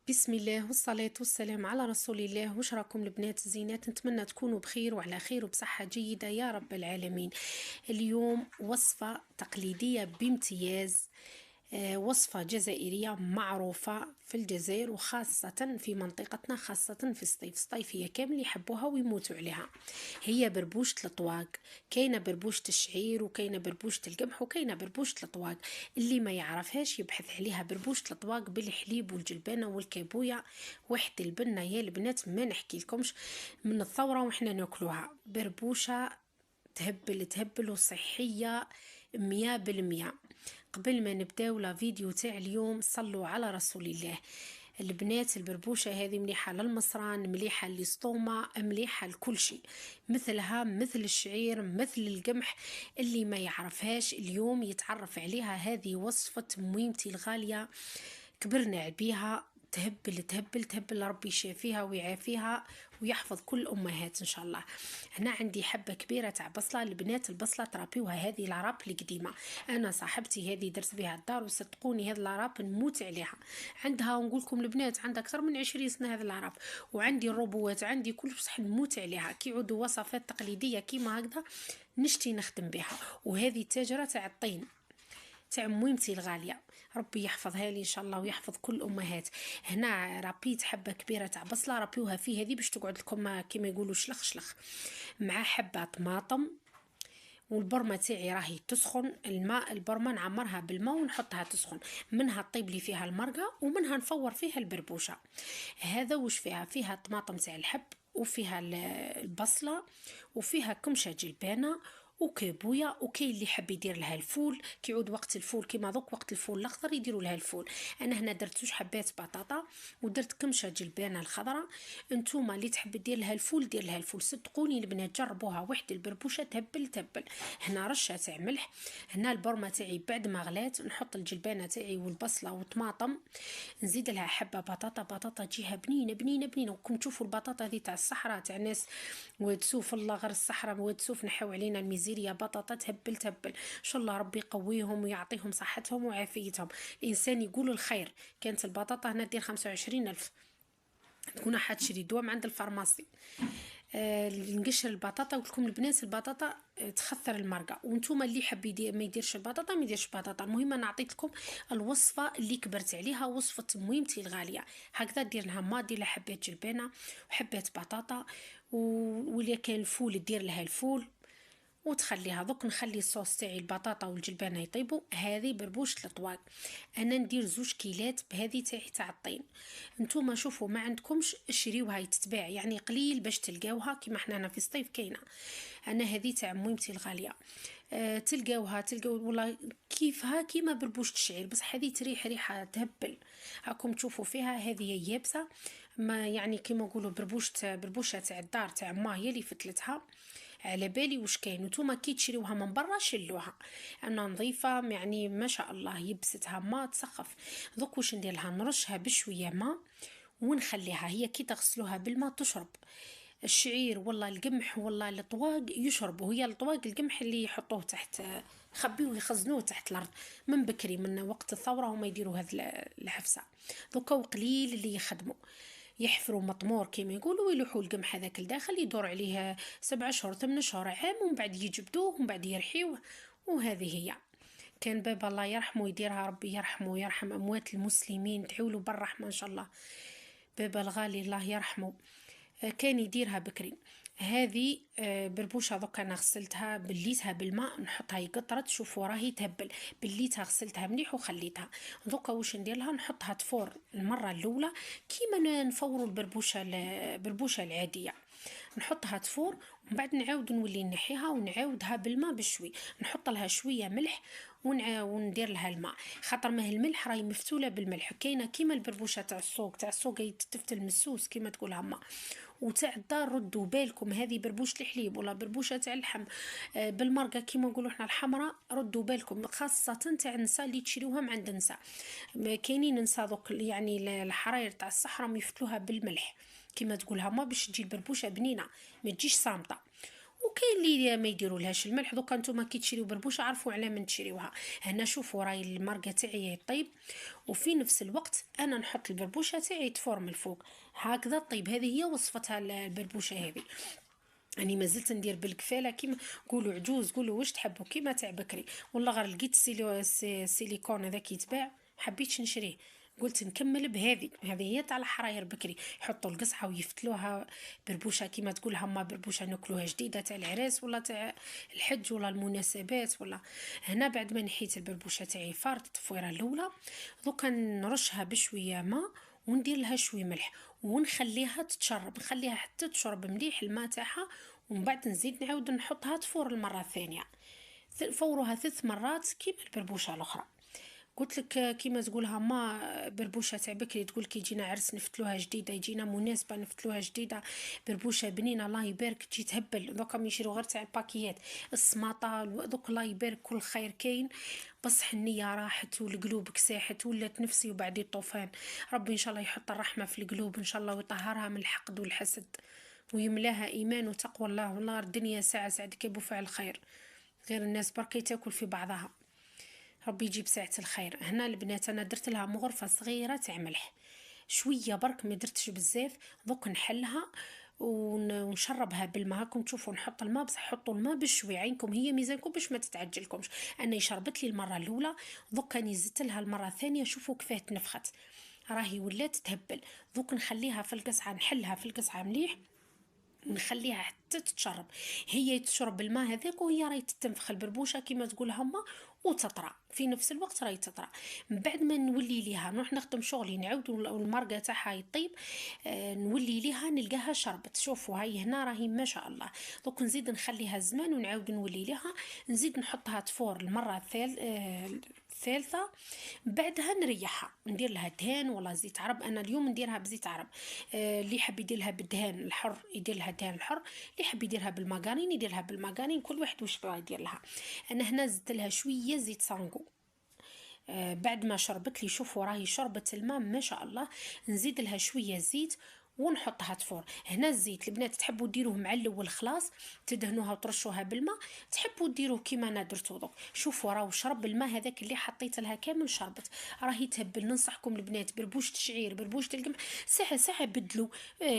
بسم الله والصلاة والسلام على رسول الله. وش راكم البنات الزينات؟ نتمنى تكونوا بخير وعلى خير وبصحة جيدة يا رب العالمين. اليوم وصفة تقليدية بامتياز، وصفة جزائرية معروفة في الجزائر وخاصة في منطقتنا، خاصة في الصيفية كامل يحبوها ويموتوا عليها. هي بربوشة الطواق. كاينة بربوشة الشعير وكاينة بربوشة القمح وكاينة بربوشة الطواق. اللي ما يعرفهاش يبحث عليها. بربوشة الطواق بالحليب والجلبانة والكابوية، واحد البنة يا البنات ما نحكي لكمش من الثورة وإحنا ناكلوها. بربوشة تهبل تهبل وصحية 100%. قبل ما نبداو لا فيديو تاع اليوم صلوا على رسول الله. البنات البربوشة هذه مليحة للمصران، مليحة للسطومة، مليحة لكل شيء، مثلها مثل الشعير مثل القمح. اللي ما يعرفهاش اليوم يتعرف عليها. هذه وصفة ميمتي الغالية، كبرنا بيها. تهبل تهبل تهبل، ربي يشافيها ويعافيها ويحفظ كل امهات ان شاء الله. هنا عندي حبه كبيره تاع بصله. البنات البصله ترابيوها، هذه العراب القديمه. انا صاحبتي هذه درت بها الدار وصدقوني هذه العراب نموت عليها. عندها ونقول لكم البنات عندها اكثر من 20 سنه هذه العراب، وعندي الروبوات عندي كل بصح نموت عليها. كي يعودوا وصفات تقليديه كيما هكذا نشتي نخدم بها. وهذه التاجره تاع الطين تاع ميمتي الغاليه، ربي يحفظها لي ان شاء الله ويحفظ كل امهات. هنا رابيت حبه كبيره تاع بصله رابيوها فيه، هذه باش تقعد لكم كيما يقولوا شلخ شلخ، مع حبه طماطم. والبرمه تاعي راهي تسخن، الماء البرمه نعمرها بالماء ونحطها تسخن، منها طيب لي فيها المرقه ومنها نفور فيها البربوشه. هذا وش فيها طماطم تاع الحب، وفيها البصله، وفيها كمشه جلبانه وكابويا. وكاين اللي حب يدير لها الفول، كيعود وقت الفول كيما دوك وقت الفول الاخضر يديروا لها الفول. انا هنا درت زوج حبات بطاطا ودرت كمشه جلبانه الخضراء. انتوما اللي تحب دير لها الفول دير لها الفول. صدقوني البنات جربوها، واحد البربوشه تهبل تهبل. هنا رشه تاع ملح. هنا البرمه تاعي بعد ما غلات نحط الجلبانه تاعي والبصله والطماطم، نزيد لها حبه بطاطا تجيها بنينه بنينه بنينه. وكم تشوفوا البطاطا هذه تاع الصحراء تاع ناس وتسوف، الله غير الصحراء وتسوف نحو علينا الميزيريا. بطاطا تهبل تهبل. ان شاء الله ربي يقويهم ويعطيهم صحتهم وعافيتهم. الانسان يقول الخير. كانت البطاطا هنا دير 25,000، تكون حد تشري دوام عند الفارماسي. نقشر البطاطا. قلت لكم البنات البطاطا تخثر المرقه. وانتم اللي حب يدير ما يديرش البطاطا ما يديرش بطاطا. المهم انا عطيت لكم الوصفه اللي كبرت عليها، وصفه ميمتي الغاليه. هكذا دير لها ما دير لها حبات جلبانه وحبات بطاطا، واللي كان الفول دير لها الفول وتخليها. دوك نخلي الصوص تاعي البطاطا والجلبانه يطيبوا. هذه بربوشه الطواق. انا ندير 2 كيلات بهذه تاعي تاع الطين. نتوما شوفوا ما عندكمش اشريوها يتتباع، يعني قليل باش تلقاوها كيما حنا هنا في الصيف كاينه. انا هذه تاع ميمتي الغاليه. تلقاو والله كيفها كيما بربوشة الشعير، بس هذه تريح ريحه تهبل. راكم تشوفوا فيها هذه يابسه، ما يعني كيما نقولوا بربوشه تاع الدار تاع ما هي اللي فتلتها. على بالي وش كاين. نتوما كي تشريوها من برا شلوها، انا نظيفه يعني ما شاء الله يبستها ما تسخف. دوك واش ندير لها نرشها بشويه ماء ونخليها هي كي تغسلوها بالماء تشرب. الشعير والله القمح والله الطواق يشربوا. هي الطواق القمح اللي يحطوه تحت، يخبيوه يخزنوه تحت الارض من بكري من وقت الثوره هما يديروا هذه الحفسه. دوكا قليل اللي يخدموا يحفروا مطمور كيما يقولوا ويلوحوا القمح هذاك الداخل يدور عليه 7 شهور 8 شهور عام، ومن بعد يجبدوه ومن بعد يرحيوه. وهذه هي. كان بابا الله يرحمه يديرها، ربي يرحمه ويرحم اموات المسلمين، تعولوا بالرحمه ان شاء الله. بابا الغالي الله يرحمه كان يديرها بكري. هذه بربوشه دوكا انا غسلتها بليتها بالماء نحطها يقطرت. شوفوا راهي تهبل. بليتها غسلتها مليح وخليتها. دوكا واش ندير لها نحطها تفور المره الاولى كيما نفوروا البربوشه العاديه. نحطها تفور ومن بعد نعاود نولي نحيها ونعاودها بالماء بشوي. نحط لها شويه ملح وندير لها الماء، خاطر ما الملح راهي مفتوله بالملح. كاينه كيما البربوشه تاع السوق تفتل مسوس كيما تقول هما. وتاع الدار ردوا بالكم هذه بربوشه الحليب ولا بربوشه تاع اللحم بالمرقه كيما نقولوا احنا الحمراء، ردوا بالكم خاصه تاع النساء اللي تشريوها من عند النساء. كاينين نساء دوك يعني الحراير تاع الصحراء يفتلوها بالملح كيما تقولها ما باش تجي البربوشه بنينه ما تجيش صامته. وكاين اللي ما يديروا لهاش الملح. دوكا نتوما كي تشريو بربوشه عرفوا على من تشريوها. هنا شوفوا راي المرقه تاعي يطيب، وفي نفس الوقت انا نحط البربوشه تاعي تفور من الفوق هكذا طيب. هذه هي وصفتها البربوشه هذه. اني مازلت ندير بالكفاله كيما قولوا عجوز، قولوا واش تحبوا كيما تاع بكري. والله غير لقيت السيليكون هذاك يتباع حبيتش نشريه، قلت نكمل بهذه. هذه هي تاع الحراير بكري، يحطوا القصعه ويفتلوها بربوشه كيما تقول هما بربوشه ناكلوها جديده تاع العراس ولا تاع الحج ولا المناسبات ولا. هنا بعد ما نحيت البربوشه تاعي فارت التفويره الاولى، دوكا نرشها بشويه ماء وندير لها شويه ملح ونخليها تتشرب، نخليها حتى تشرب مليح الماء تاعها، ومن بعد نزيد نعاود نحطها تفور المره الثانيه. فوروها 3 مرات كيما البربوشه الاخرى. قلت لك كيما تقولها ما بربوشه تاع بكري تقول كي يجينا عرس نفتلوها جديده، يجينا مناسبه نفتلوها جديده، بربوشه بنينه الله يبارك تجي تهبل. دوكا يشريو غير تاع الباكيات السماطه دوك الله يبارك كل خير كاين، بصح النيه راحت والقلوب كساحت ولات نفسي وبعدي الطوفان. ربي ان شاء الله يحط الرحمه في القلوب ان شاء الله ويطهرها من الحقد والحسد ويملاها ايمان وتقوى الله. والله الدنيا ساعه سعدك يا بفعل الخير، غير الناس بركي تاكل في بعضها. ربي يجيب ساعة الخير. هنا البنات انا درت لها مغرفة صغيرة تاع ملح شوية برك ما درتش بزاف. دوك نحلها ونشربها بالماء. هاكم تشوفوا نحط الماء بصح حطوا الماء بشوي عينكم هي ميزانكم باش ما تتعجلكمش. انا شربت لي المرة الاولى، دوك اني زدت لها المرة الثانية شوفوا كيفاه تنفخت راهي ولات تهبل. دوك نخليها في القصعة نحلها في القصعة مليح نخليها حتى تتشرب. هي تشرب الماء هذاك وهي راهي تنفخ البربوشه كيما تقول هما وتطرى في نفس الوقت راهي تطرى. من بعد ما نولي ليها نروح نخدم شغلي نعاود المرقه تاعها يطيب، نولي ليها نلقاها شربت. شوفوا هاي هنا راهي ما شاء الله. دوك نزيد نخليها زمان ونعاود نولي ليها نزيد نحطها تفور المره الثالثه. بعدها نريحها ندير لها دهان ولا زيت عرب. انا اليوم نديرها بزيت عرب، اللي يحب يدير لها بالدهان الحر يدير لها دهان الحر، اللي يحب يديرها بالماغارين يدير لها بالماغارين، كل واحد واش بغى يدير لها. انا هنا زدت لها شويه زيت سانغو. بعد ما شربت لي شوفوا راهي شربت الماء ما شاء الله. نزيد لها شويه زيت ونحطها تفور. هنا الزيت البنات تحبوا ديروه مع الاول خلاص تدهنوها وترشوها بالماء، تحبوا ديروه كيما انا درتو دوك. شوفوا راهو شرب الماء هذاك اللي حطيت لها كامل شربت راهي تهبل. ننصحكم البنات بربوشه الشعير بربوشه القمح ساعه ساعه بدلوا.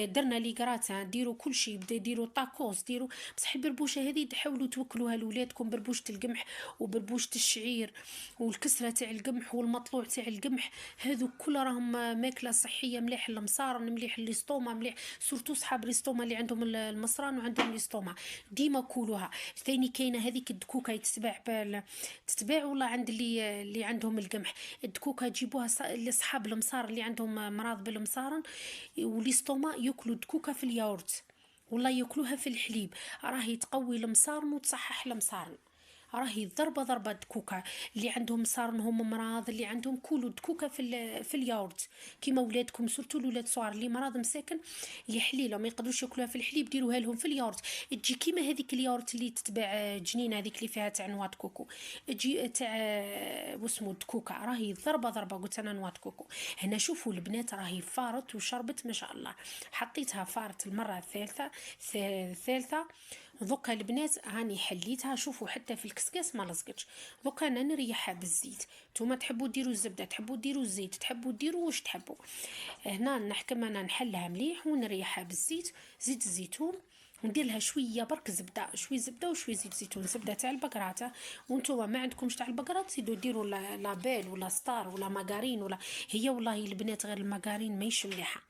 درنا لي كراتان ديروا كل شيء بدا ديروا طاكوس ديروا، بصح البربوشه هذه تحاولوا توكلوها لولادكم بربوشه القمح وبربوشه الشعير والكسره تاع القمح والمطلوع تاع القمح. هذو كل راهم ماكله صحيه مليح. المصارن مليح ليستوما مليح، سورتو صحاب ليستوما اللي عندهم المصران وعندهم ليستوما ديما كولوها. ثاني كاينه هذيك الدكوكه يتباع تتباع والله عند اللي عندهم القمح. الدكوكه جيبوها لاصحاب المصار اللي عندهم مرض بالمصارن وليستوما ياكلوا الدكوكه في الياورت والله ياكلوها في الحليب راهي تقوي المصارن وتصحح المصارن. راهي ضربه دكوكه اللي عندهم صارنهم امراض اللي عندهم كلوا دكوكه في الياورت كيما ولادكم سورتو الولاد صغار اللي مرض مساكن يحليله ما يقدروش ياكلوها في الحليب ديروها لهم في الياورت تجي كيما هذيك الياورت اللي تتباع جنينه هذيك اللي فيها تاع نوات كوكو تجي تاع واسمو دكوكه راهي ضربه قلت انا نوات كوكو. هنا شوفوا البنات راهي فارت وشربت ما شاء الله. حطيتها فارت المره الثالثه. دوكا البنات هاني حليتها شوفوا حتى في الكسكاس ما لصقتش. دوكا انا نريحها بالزيت. نتوما تحبوا ديروا الزبده تحبوا ديروا الزيت تحبوا ديروا واش تحبوا. هنا نحكم انا نحلها مليح ونريحها بالزيت زيت الزيتون وندير لها شويه برك زبده شويه زبده وشويه زيت زيتون زبده تاع البقراته. وانتوما ما عندكمش تاع البقرات تزيدوا ديروا لابيل ولا ستار ولا ماغارين ولا هي والله البنات غير الماغارين ماهيش مليحه.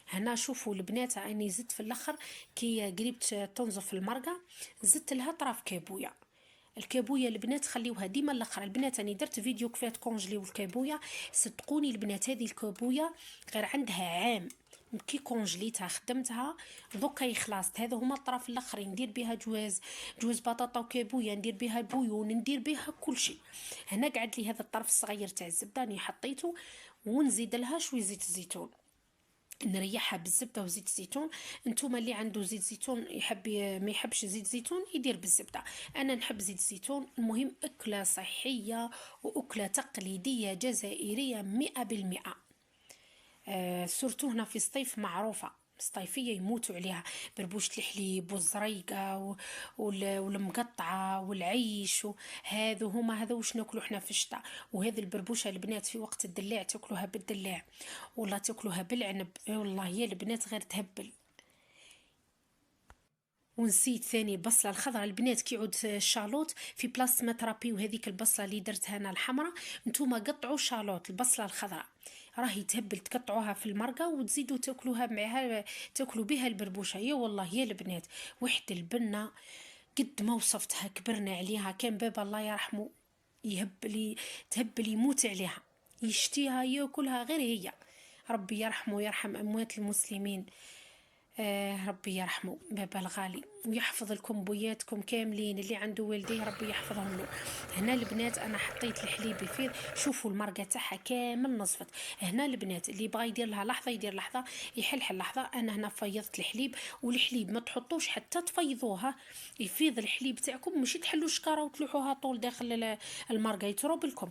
هنا شوفوا البنات اني زدت في الاخر كي قريبت تنظف المرقه زدت لها طرف كابويه. الكابويه البنات خليوها ديما الاخر. البنات اني درت فيديو كيفاه تكونجليو الكابويه صدقوني البنات هذه الكابويه غير عندها عام كي كونجليتها خدمتها دوكا خلاص. هذا هما الطرف الاخرين ندير بها جواز بطاطا وكابويه ندير بها البويون ندير بها كل شيء. هنا قعد لي هذا الطرف الصغير تاع الزبده اني حطيته ونزيد لها شويه زيت الزيتون نريحها بالزبده وزيت الزيتون. انتوما اللي عنده زيت زيتون يحب ما يحبش زيت زيتون يدير بالزبده. انا نحب زيت الزيتون. المهم اكله صحيه واكله تقليديه جزائريه 100%. سورتو هنا في الصيف معروفه الصيفيه يموتوا عليها. بربوشه الحليب والزريقه والمقطعه والعيش، هذو هما هذا واش ناكلو حنا في الشتاء. وهذه البربوشه البنات في وقت الدلاع تاكلوها بالدلاع، ولا تاكلوها بالعنب، والله يا البنات غير تهبل. ونسيت ثاني البصله الخضراء البنات، كي يعود الشالوت في بلاصه ما ترابيو هذيك البصله اللي درتها انا الحمراء، نتوما قطعوا شالوت البصله الخضراء راهي تهبل، تقطعوها في المرقه وتزيدوا تاكلوها معها، تاكلوا بها البربوشه. يا والله يا البنات واحد البنه قد ما وصفتها كبرنا عليها، كان بابا الله يرحمه يهبلي تهبل يموت عليها، يشتيها ياكلها غير هي. ربي يرحمه ويرحم اموات المسلمين. ربي يرحمه بابا الغالي، ويحفظ لكم بوياتكم كاملين اللي عنده والديه، ربي يحفظهم له. هنا البنات انا حطيت الحليب يفيض، شوفوا المرقه تاعها كامل نصفت. هنا البنات اللي بغى يدير لها لحظه يدير لحظه، يحل لحظه. انا هنا فيضت الحليب، والحليب ما تحطوش حتى تفيضوها، يفيض الحليب تاعكم، ماشي تحلوا شكاره وتلوحوها طول داخل المرقه يتروب لكم.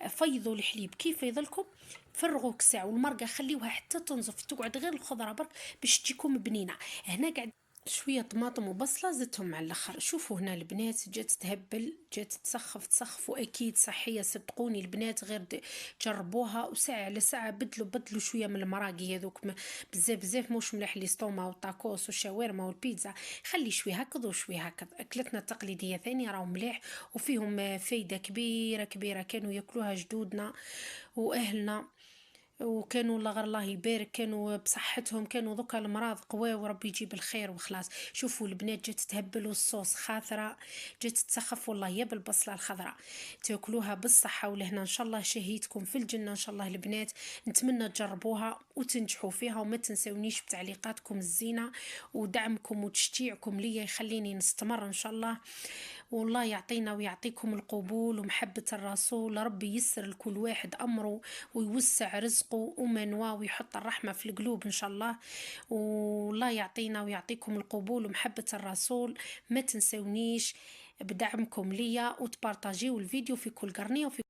فيضوا الحليب كيف يفيض لكم، فرغوا كساع، والمرقه خليوها حتى تنزف، تقعد غير الخضره برك باش تجيكم بنينه. هنا قاعد شويه طماطم وبصله زدتهم مع الاخر. شوفوا هنا البنات جات تهبل، جات تسخف واكيد صحيه، صدقوني البنات غير جربوها، وساعه على ساعه بدلوا شويه من المراقي هذوك بزاف موش ملاح لي ستوما والطاكوس والشاورما والبيتزا، خلي شويه هكذا وشويه هكذا. اكلتنا التقليديه ثاني راهم مليح وفيهم فايده كبيره كانوا ياكلوها جدودنا واهلنا، وكانوا الله غير الله يبارك كانوا بصحتهم، كانوا ذوكا المراض قواه وربي يجيب الخير وخلاص. شوفوا البنات جات تهبل والصوص خاثره، جات تسخف والله يا بالبصله الخضراء. تاكلوها بالصحه ولهنا ان شاء الله شهيتكم في الجنه ان شاء الله البنات. نتمنى تجربوها وتنجحوا فيها، وما تنسونيش بتعليقاتكم الزينه ودعمكم وتشجيعكم ليا يخليني نستمر ان شاء الله. والله يعطينا ويعطيكم القبول ومحبة الرسول، ربي يسر لكل واحد أمره ويوسع رزقه ومنواه ويحط الرحمة في القلوب إن شاء الله. والله يعطينا ويعطيكم القبول ومحبة الرسول. ما تنسونيش بدعمكم ليا وتبارطاجيو الفيديو في كل قرنية وفي